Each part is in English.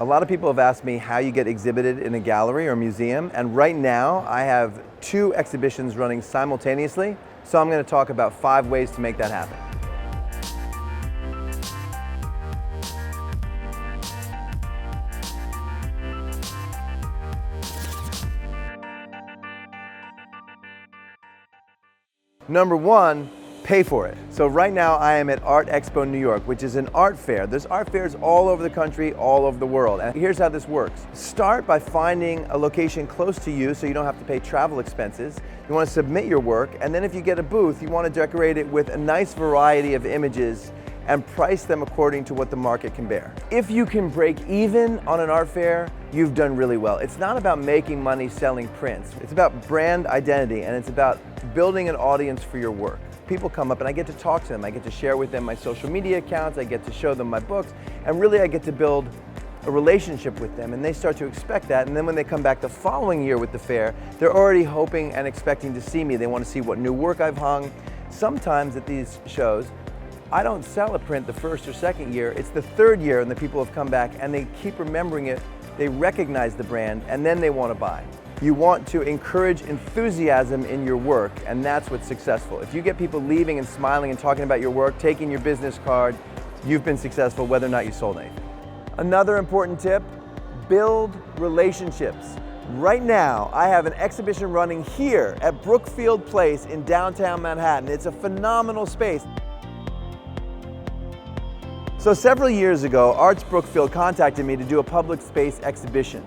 A lot of people have asked me how you get exhibited in a gallery or museum, and right now I have 2 exhibitions running simultaneously, so I'm going to talk about 5 ways to make that happen. Number 1, pay for it. So right now I am at Art Expo New York, which is an art fair. There's art fairs all over the country, all over the world. And here's how this works. Start by finding a location close to you so you don't have to pay travel expenses. You want to submit your work, and then if you get a booth, you want to decorate it with a nice variety of images and price them according to what the market can bear. If you can break even on an art fair, you've done really well. It's not about making money selling prints. It's about brand identity, and it's about building an audience for your work. People come up and I get to talk to them. I get to share with them my social media accounts. I get to show them my books, and really I get to build a relationship with them, and they start to expect that. And then when they come back the following year with the fair, they're already hoping and expecting to see me. They want to see what new work I've hung. Sometimes at these shows, I don't sell a print the first or second year. It's the 3rd year and the people have come back and they keep remembering it. They recognize the brand, and then they want to buy. You want to encourage enthusiasm in your work, and that's what's successful. If you get people leaving and smiling and talking about your work, taking your business card, you've been successful whether or not you sold anything. Another important tip, build relationships. Right now, I have an exhibition running here at Brookfield Place in downtown Manhattan. It's a phenomenal space. So several years ago, Arts Brookfield contacted me to do a public space exhibition.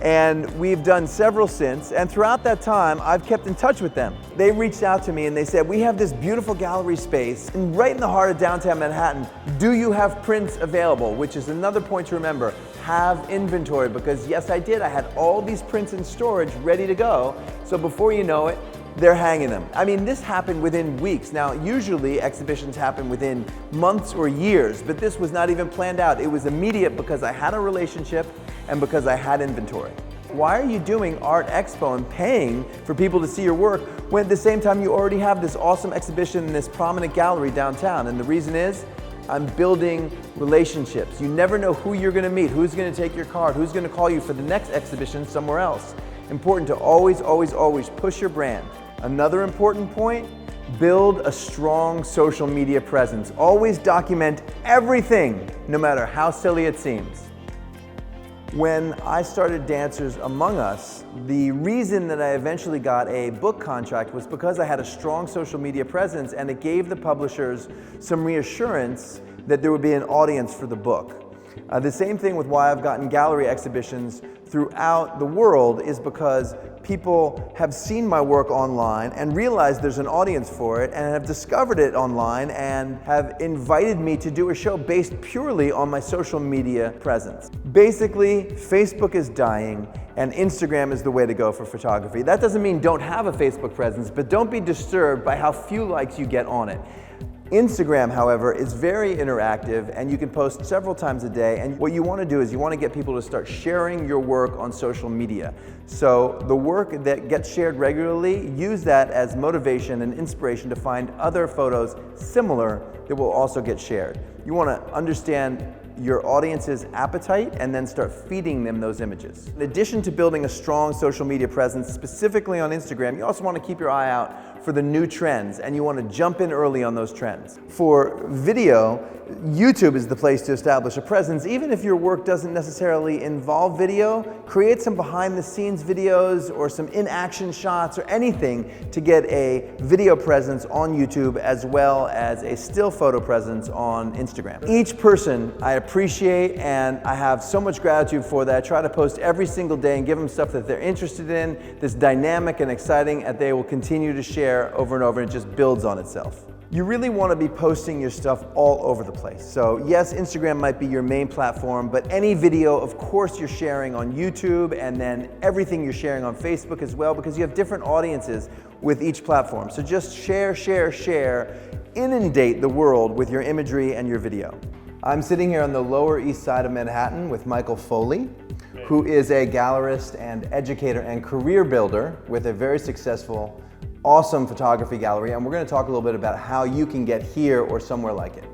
And we've done several since, and throughout that time, I've kept in touch with them. They reached out to me and they said, we have this beautiful gallery space right in the heart of downtown Manhattan. Do you have prints available? Which is another point to remember, have inventory, because yes, I did. I had all these prints in storage ready to go. So before you know it, they're hanging them. I mean, this happened within weeks. Now, usually exhibitions happen within months or years, but this was not even planned out. It was immediate because I had a relationship and because I had inventory. Why are you doing Art Expo and paying for people to see your work when at the same time you already have this awesome exhibition in this prominent gallery downtown? And the reason is, I'm building relationships. You never know who you're gonna meet, who's gonna take your card, who's gonna call you for the next exhibition somewhere else. Important to always, always, always push your brand. Another important point, build a strong social media presence. Always document everything, no matter how silly it seems. When I started Dancers Among Us, the reason that I eventually got a book contract was because I had a strong social media presence, and it gave the publishers some reassurance that there would be an audience for the book. The same thing with why I've gotten gallery exhibitions throughout the world is because people have seen my work online and realized there's an audience for it and have discovered it online and have invited me to do a show based purely on my social media presence. Basically, Facebook is dying and Instagram is the way to go for photography. That doesn't mean don't have a Facebook presence, but don't be disturbed by how few likes you get on it. Instagram, however, is very interactive and you can post several times a day, and what you want to do is you want to get people to start sharing your work on social media. So the work that gets shared regularly, use that as motivation and inspiration to find other photos similar that will also get shared. You want to understand your audience's appetite and then start feeding them those images. In addition to building a strong social media presence, specifically on Instagram, you also want to keep your eye out for the new trends, and you want to jump in early on those trends. For video, YouTube is the place to establish a presence. Even if your work doesn't necessarily involve video, create some behind-the-scenes videos or some in-action shots or anything to get a video presence on YouTube as well as a still photo presence on Instagram. Each person I appreciate, and I have so much gratitude for that. I try to post every single day and give them stuff that they're interested in, that's dynamic and exciting, and they will continue to share over and over, and it just builds on itself. You really want to be posting your stuff all over the place. So yes, Instagram might be your main platform, but any video, of course, you're sharing on YouTube, and then everything you're sharing on Facebook as well, because you have different audiences with each platform. So just share, share, share, inundate the world with your imagery and your video. I'm sitting here on the Lower East Side of Manhattan with Michael Foley, who is a gallerist and educator and career builder with a very successful, awesome photography gallery, and we're going to talk a little bit about how you can get here or somewhere like it.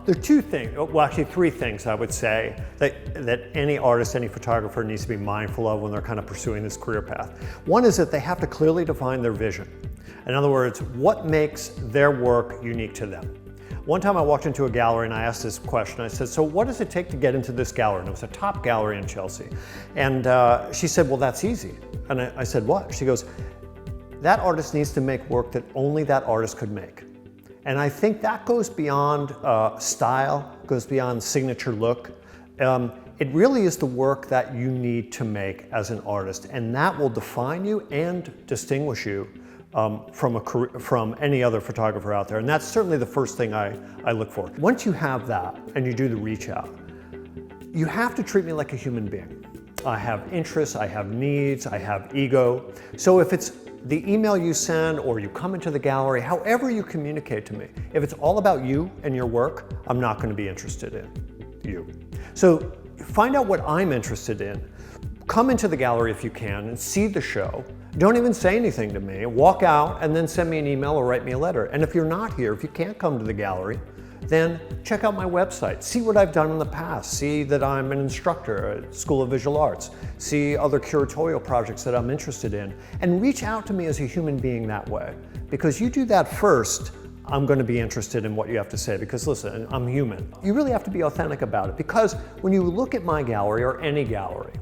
There are two things, well actually three things I would say that any artist, any photographer needs to be mindful of when they're kind of pursuing this career path. One is that they have to clearly define their vision. In other words, what makes their work unique to them? One time I walked into a gallery and I asked this question. I said, so what does it take to get into this gallery? And it was a top gallery in Chelsea. And she said, well, that's easy. And I said, what? She goes, that artist needs to make work that only that artist could make. And I think that goes beyond style, goes beyond signature look. It really is the work that you need to make as an artist, and that will define you and distinguish you from any other photographer out there. And that's certainly the first thing I look for. Once you have that and you do the reach out, you have to treat me like a human being. I have interests, I have needs, I have ego. So if it's the email you send or you come into the gallery, however you communicate to me, if it's all about you and your work, I'm not going to be interested in you. So find out what I'm interested in. Come into the gallery if you can and see the show. Don't even say anything to me. Walk out and then send me an email or write me a letter. And if you're not here, if you can't come to the gallery, then check out my website. See what I've done in the past. See that I'm an instructor at School of Visual Arts. See other curatorial projects that I'm interested in. And reach out to me as a human being that way. Because you do that first, I'm going to be interested in what you have to say. Because listen, I'm human. You really have to be authentic about it. Because when you look at my gallery or any gallery,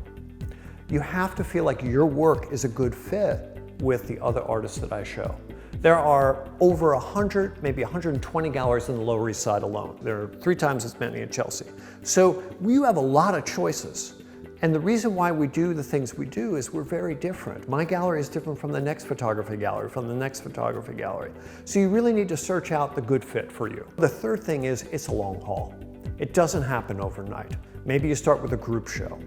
you have to feel like your work is a good fit with the other artists that I show. There are over 100, maybe 120 galleries in the Lower East Side alone. There are 3 times as many in Chelsea. So you have a lot of choices. And the reason why we do the things we do is we're very different. My gallery is different from the next photography gallery, from the next photography gallery. So you really need to search out the good fit for you. The third thing is it's a long haul. It doesn't happen overnight. Maybe you start with a group show.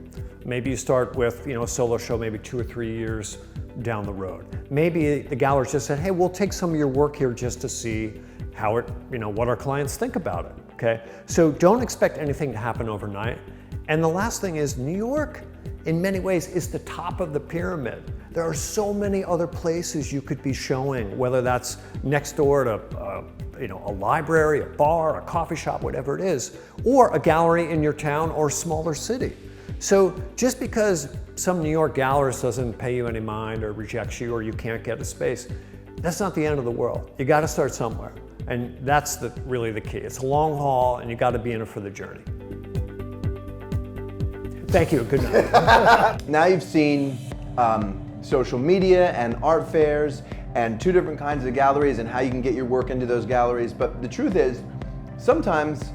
Maybe you start with a solo show maybe 2 or 3 years down the road. Maybe the gallery just said, hey, we'll take some of your work here just to see how it, what our clients think about it, okay? So don't expect anything to happen overnight. And the last thing is New York, in many ways, is the top of the pyramid. There are so many other places you could be showing, whether that's next door to a library, a bar, a coffee shop, whatever it is, or a gallery in your town or smaller city. So just because some New York gallerist doesn't pay you any mind or rejects you or you can't get a space, that's not the end of the world. You got to start somewhere. And that's really the key. It's a long haul and you got to be in it for the journey. Thank you. Good night. Now you've seen social media and art fairs and 2 different kinds of galleries and how you can get your work into those galleries. But the truth is, sometimes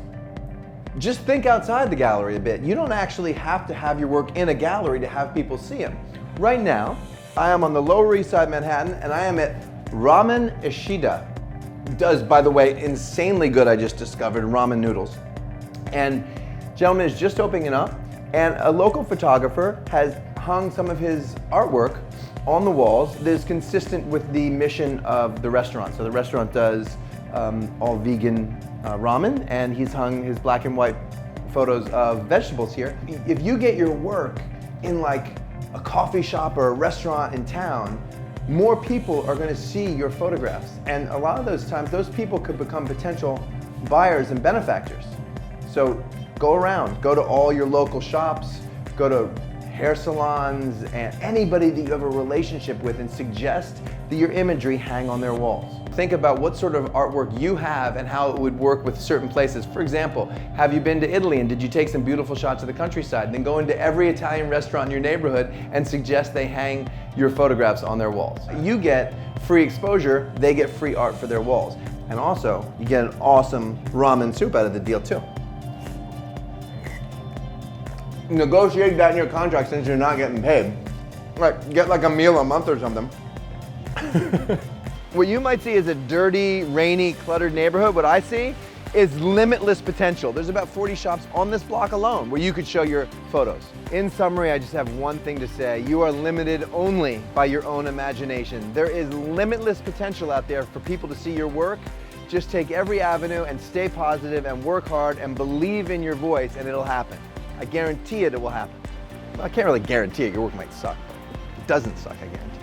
just think outside the gallery a bit. You don't actually have to have your work in a gallery to have people see them. Right now, I am on the Lower East Side, Manhattan, and I am at Ramen Ishida. Does, by the way, insanely good, I just discovered, ramen noodles. And gentleman is just opening up, and a local photographer has hung some of his artwork on the walls that is consistent with the mission of the restaurant. So the restaurant does all vegan ramen, and he's hung his black and white photos of vegetables here. If you get your work in like a coffee shop or a restaurant in town, more people are going to see your photographs. And a lot of those times, those people could become potential buyers and benefactors. So go around, go to all your local shops, go to hair salons, and anybody that you have a relationship with, and suggest that your imagery hang on their walls. Think about what sort of artwork you have and how it would work with certain places. For example, have you been to Italy and did you take some beautiful shots of the countryside? Then go into every Italian restaurant in your neighborhood and suggest they hang your photographs on their walls. You get free exposure, they get free art for their walls. And also, you get an awesome ramen soup out of the deal too. Negotiate that in your contract since you're not getting paid. Like, get like a meal a month or something. What you might see as a dirty, rainy, cluttered neighborhood, what I see is limitless potential. There's about 40 shops on this block alone where you could show your photos. In summary, I just have one thing to say. You are limited only by your own imagination. There is limitless potential out there for people to see your work. Just take every avenue and stay positive and work hard and believe in your voice and it'll happen. I guarantee it will happen. Well, I can't really guarantee it. Your work might suck, but it doesn't suck, I guarantee.